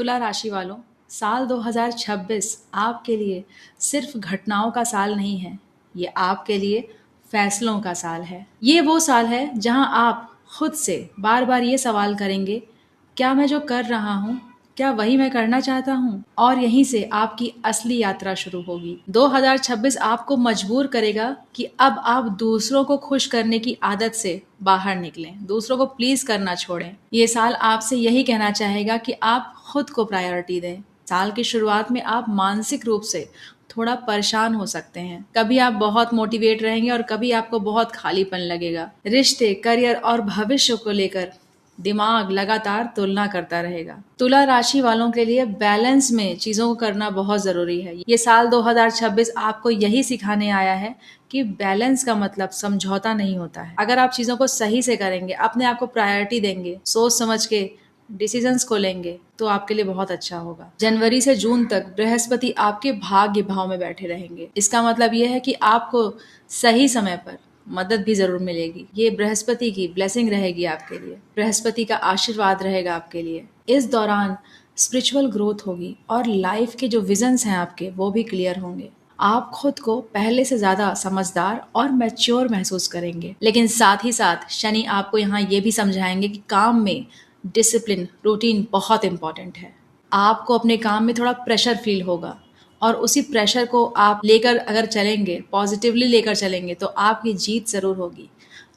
तुला राशि वालों, साल 2026 आपके लिए सिर्फ घटनाओं का साल नहीं है। ये आपके लिए फैसलों का साल है। ये वो साल है जहां आप खुद से बार बार ये सवाल करेंगे, क्या मैं जो कर रहा हूँ क्या वही मैं करना चाहता हूँ? और यहीं से आपकी असली यात्रा शुरू होगी। 2026 आपको मजबूर करेगा कि अब आप दूसरों को खुश करने की आदत से बाहर निकलें, दूसरों को प्लीज करना छोड़ें। ये साल आपसे यही कहना चाहेगा कि आप खुद को प्रायोरिटी दें। साल की शुरुआत में आप मानसिक रूप से थोड़ा परेशान हो सकते हैं। कभी आप बहुत मोटिवेट रहेंगे और कभी आपको बहुत खालीपन लगेगा। रिश्ते, करियर और भविष्य को लेकर दिमाग लगातार तुलना करता रहेगा। तुला राशि वालों के लिए बैलेंस में चीजों को करना बहुत जरूरी है। ये साल 2026 आपको यही सिखाने आया है कि बैलेंस का मतलब समझौता नहीं होता है। अगर आप चीजों को सही से करेंगे, अपने आप को प्रायोरिटी देंगे, सोच समझ के डिसीजंस को लेंगे, तो आपके लिए बहुत अच्छा होगा। जनवरी से जून तक बृहस्पति आपके भाग्य भाव में बैठे रहेंगे। इसका मतलब यह है कि आपको सही समय पर मदद भी जरूर मिलेगी। ये बृहस्पति की ब्लेसिंग रहेगी आपके लिए, बृहस्पति का आशीर्वाद रहेगा आपके लिए। इस दौरान स्पिरिचुअल ग्रोथ होगी और लाइफ के जो विजन्स हैं आपके, वो भी क्लियर होंगे। आप खुद को पहले से ज्यादा समझदार और मैच्योर महसूस करेंगे। लेकिन साथ ही साथ शनि आपको यहाँ ये भी समझाएंगे कि काम में डिसिप्लिन, रूटीन बहुत इंपॉर्टेंट है। आपको अपने काम में थोड़ा प्रेशर फील होगा और उसी प्रेशर को आप लेकर अगर चलेंगे, पॉजिटिवली लेकर चलेंगे, तो आपकी जीत जरूर होगी।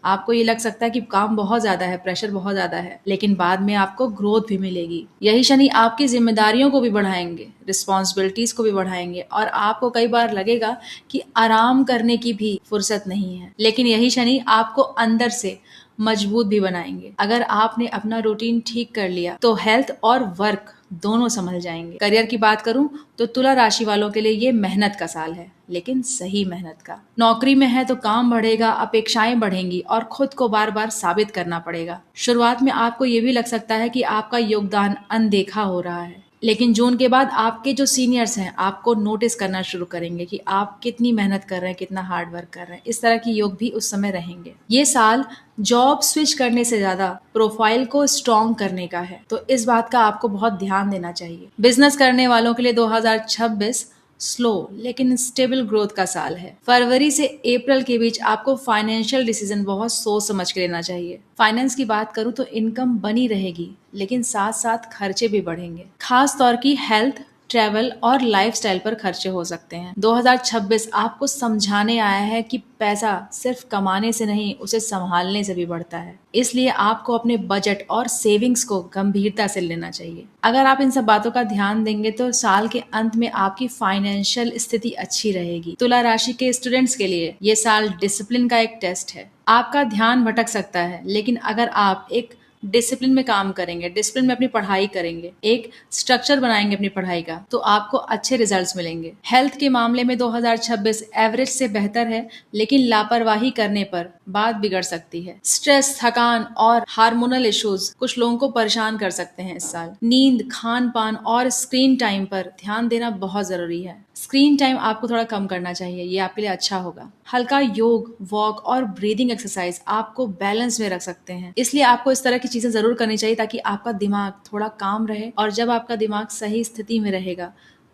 आपको ये लग सकता है कि काम बहुत ज्यादा है, प्रेशर बहुत ज्यादा है, लेकिन बाद में आपको ग्रोथ भी मिलेगी। यही शनि आपकी जिम्मेदारियों को भी बढ़ाएंगे, रिस्पॉन्सिबिलिटीज को भी बढ़ाएंगे और आपको कई बार लगेगा कि आराम करने की भी फुर्सत नहीं है। लेकिन यही शनि आपको अंदर से मजबूत भी बनाएंगे। अगर आपने अपना रूटीन ठीक कर लिया तो हेल्थ और वर्क दोनों संभल जाएंगे। करियर की बात करूं तो तुला राशि वालों के लिए ये मेहनत का साल है, लेकिन सही मेहनत का। नौकरी में है तो काम बढ़ेगा, अपेक्षाएं बढ़ेंगी और खुद को बार बार साबित करना पड़ेगा। शुरुआत में आपको ये भी लग सकता है कि आपका योगदान अनदेखा हो रहा है, लेकिन जून के बाद आपके जो सीनियर्स हैं आपको नोटिस करना शुरू करेंगे कि आप कितनी मेहनत कर रहे हैं, कितना हार्ड वर्क कर रहे हैं। इस तरह की योग भी उस समय रहेंगे। ये साल जॉब स्विच करने से ज्यादा प्रोफाइल को स्ट्रॉन्ग करने का है, तो इस बात का आपको बहुत ध्यान देना चाहिए। बिजनेस करने वालों के लिए 2026 स्लो लेकिन स्टेबल ग्रोथ का साल है। फरवरी से अप्रैल के बीच आपको फाइनेंशियल डिसीजन बहुत सोच समझ के लेना चाहिए। फाइनेंस की बात करूं तो इनकम बनी रहेगी, लेकिन साथ साथ खर्चे भी बढ़ेंगे। खास तौर की हेल्थ, ट्रैवल और लाइफस्टाइल पर खर्चे हो सकते हैं। 2026 आपको समझाने आया है कि पैसा सिर्फ कमाने से नहीं, उसे संभालने से भी बढ़ता है। इसलिए आपको अपने बजट और सेविंग्स को गंभीरता से लेना चाहिए। अगर आप इन सब बातों का ध्यान देंगे तो साल के अंत में आपकी फाइनेंशियल स्थिति अच्छी रहेगी। तुला राशि के स्टूडेंट्स के लिए ये साल डिसिप्लिन का एक टेस्ट है। आपका ध्यान भटक सकता है, लेकिन अगर आप एक डिसिप्लिन में काम करेंगे, डिसिप्लिन में अपनी पढ़ाई करेंगे, एक स्ट्रक्चर बनाएंगे अपनी पढ़ाई का, तो आपको अच्छे रिजल्ट्स मिलेंगे। हेल्थ के मामले में 2026 एवरेज से बेहतर है, लेकिन लापरवाही करने पर बात बिगड़ सकती है। स्ट्रेस, थकान और हार्मोनल इश्यूज कुछ लोगों को परेशान कर सकते हैं इस साल। नींद, खान पान और स्क्रीन टाइम पर ध्यान देना बहुत जरूरी है। स्क्रीन टाइम आपको थोड़ा कम करना चाहिए, ये आपके लिए अच्छा होगा। हल्का योग, वॉक और ब्रीदिंग एक्सरसाइज आपको बैलेंस में रख सकते हैं। इसलिए आपको इस तरह की चीजें जरूर करनी चाहिए ताकि आपका दिमाग थोड़ा काम रहे, और जब आपका दिमाग सही स्थिति में रहेगा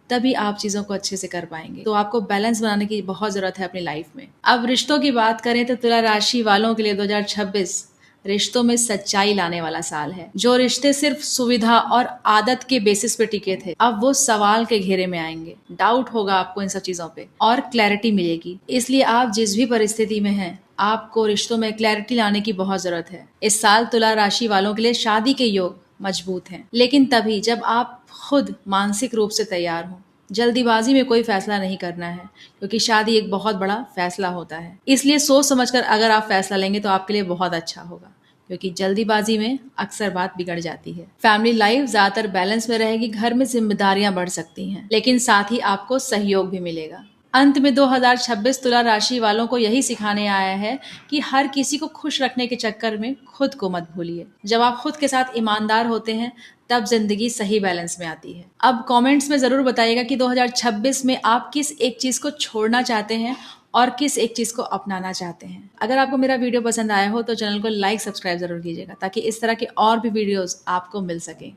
तभी आप चीजों को अच्छे से कर पाएंगे। तो आपको बैलेंस बनाने की बहुत जरूरत है अपनी लाइफ में। अब रिश्तों की बात करें तो तुला राशि वालों के लिए 2026 रिश्तों में सच्चाई लाने वाला साल है। जो रिश्ते सिर्फ सुविधा और आदत के बेसिस पे टिके थे, अब वो सवाल के घेरे में आएंगे। डाउट होगा आपको इन सब चीजों पे और क्लैरिटी मिलेगी। इसलिए आप जिस भी परिस्थिति में हैं, आपको रिश्तों में क्लैरिटी लाने की बहुत जरूरत है। इस साल तुला राशि वालों के लिए शादी के योग मजबूत हैं, लेकिन तभी जब आप खुद मानसिक रूप से तैयार हो। जल्दीबाजी में कोई फैसला नहीं करना है, क्योंकि शादी एक बहुत बड़ा फैसला होता है। इसलिए सोच समझकर अगर आप फैसला लेंगे तो आपके लिए बहुत अच्छा होगा, क्योंकि जल्दीबाजी में अक्सर बात बिगड़ जाती है। फैमिली लाइफ ज्यादातर बैलेंस में रहेगी। घर में जिम्मेदारियां बढ़ सकती हैं, लेकिन साथ ही आपको सहयोग भी मिलेगा। अंत में 2026 तुला राशि वालों को यही सिखाने आया है कि हर किसी को खुश रखने के चक्कर में खुद को मत भूलिए। जब आप खुद के साथ ईमानदार होते हैं तब जिंदगी सही बैलेंस में आती है। अब कमेंट्स में जरूर बताइएगा कि 2026 में आप किस एक चीज को छोड़ना चाहते हैं और किस एक चीज को अपनाना चाहते हैं। अगर आपको मेरा वीडियो पसंद आया हो तो चैनल को लाइक, सब्सक्राइब जरूर कीजिएगा, ताकि इस तरह के और भी वीडियोस आपको मिल सके।